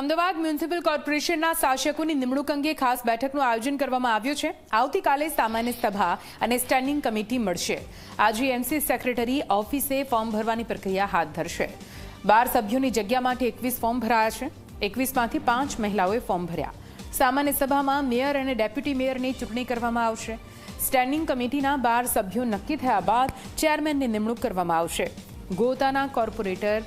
Ahmedabad municipal કોર્પોરેશનના શાસકોની નિમણૂક અંગે ખાસ બેઠકનું આયોજન કરવામાં આવ્યું છે। આવતીકાલે સામાન્ય સભા અને સ્ટેન્ડિંગ કમિટી મળશે। આજે એમસી સેક્રેટરી ઓફિસે ફોર્મ ભરવાની પ્રક્રિયા હાથ ધરશે। 12 સભ્યોની જગ્યા માટે 21 ફોર્મ ભરાયા છે। 21માંથી 5 મહિલાઓએ ફોર્મ ભર્યા। સામાન્ય સભામાં મેયર અને ડેપ્યુટી મેયરની ચૂંટણી કરવામાં આવશે। સ્ટેન્ડિંગ કમિટીના 12 સભ્યો નક્કી થયા બાદ ચેરમેનની નિમણૂક કરવામાં આવશે। ગોતાના કોર્પોરેટર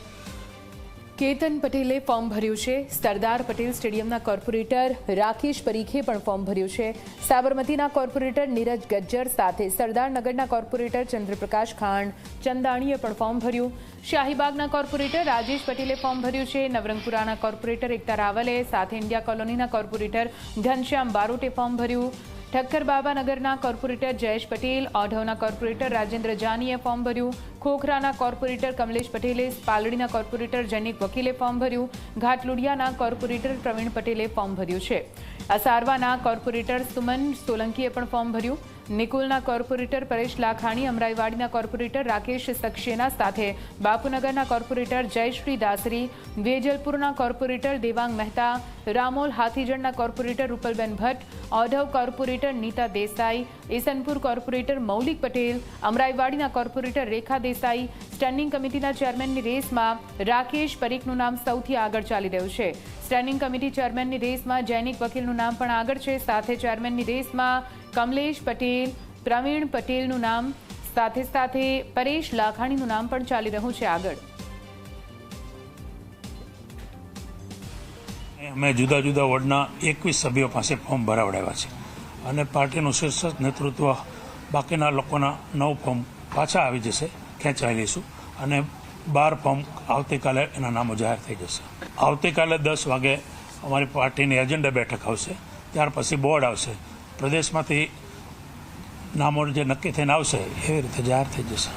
કેતન પટેલે ફોર્મ ભર્યું છે। સરદાર પટેલ સ્ટેડિયમના કોર્પોરેટર રાકેશ પરીખે પણ ફોર્મ ભર્યું છે। સાબરમતીના કોર્પોરેટર નીરજ ગજ્જર સાથે સરદારનગરના કોર્પોરેટર ચંદ્રપ્રકાશ ખાંડ ચંદાણીએ પણ ફોર્મ ભર્યું। શાહીબાગના કોર્પોરેટર રાજેશ પટેલે ફોર્મ ભર્યું છે। નવરંગપુરાના કોર્પોરેટર એકતા રાવલે સાથે ઇન્ડિયા કોલોનીના કોર્પોરેટર ઘનશ્યામ બારોટે ફોર્મ ભર્યું। ઠક્કરબાબાનગરના કોર્પોરેટર જયેશ પટેલ, ઓઢવના કોર્પોરેટર રાજેન્દ્ર જાનીએ ફોર્મ ભર્યું। ખોખરાના કોર્પોરેટર કમલેશ પટેલે, પાલડીના કોર્પોરેટર જૈનિક વકીલે ફોર્મ ભર્યું। ઘાટલુડિયાના કોર્પોરેટર પ્રવીણ પટેલે ફોર્મ ભર્યું છે। અસારવાના કોર્પોરેટર સુમન સોલંકીએ પણ ફોર્મ ભર્યું। નિકોલના કોર્પોરેટર પરેશ લાખાણી, અમરાઈવાડીના કોર્પોરેટર રાકેશ સક્સેના સાથે બાપુનગરના કોર્પોરેટર જયશ્રી દાસરી, વેજલપુરના corporator Devang Mehta, Ramol હાથીજણના corporator Rupalben Bhatt, Odhav corporator Nita Desai, Isanpur corporator મૌલિક પટેલ, અમરાઈવાડીના કોર્પોરેટર રેખા દેસાઈ। સ્ટેન્ડિંગ કમિટીના ચેરમેનની રેસમાં રાકેશ પરીખનું નામ સૌથી આગળ ચાલી રહ્યું છે। સ્ટેન્ડિંગ કમિટી ચેરમેનની રેસમાં જૈનિક વકીલનું નામ પણ આગળ છે। સાથે ચેરમેનની રેસમાં કમલેશ પટેલ, પ્રવીણ પટેલનું નામ સાથે પરેશ લાખાણીનું નામ પણ ચાલી રહ્યું છે આગળ। અમે જુદા જુદા વોર્ડના 21 સભ્યો પાસે ફોર્મ ભરાવડાવ્યા છે અને પાર્ટીનું શીર્ષક નેતૃત્વ બાકીના લોકોના 9 ફોર્મ પાછા આવી જશે, ખેંચાઈ લઈશું અને 12 ફોર્મ આવતીકાલે એના નામો જાહેર થઈ જશે। આવતીકાલે 10 વાગે અમારી પાર્ટીની એજન્ડા બેઠક આવશે, ત્યાર પછી બોર્ડ આવશે, પ્રદેશમાંથી નામો જે નક્કી થઈને આવશે એવી રીતે જાહેર થઈ જશે।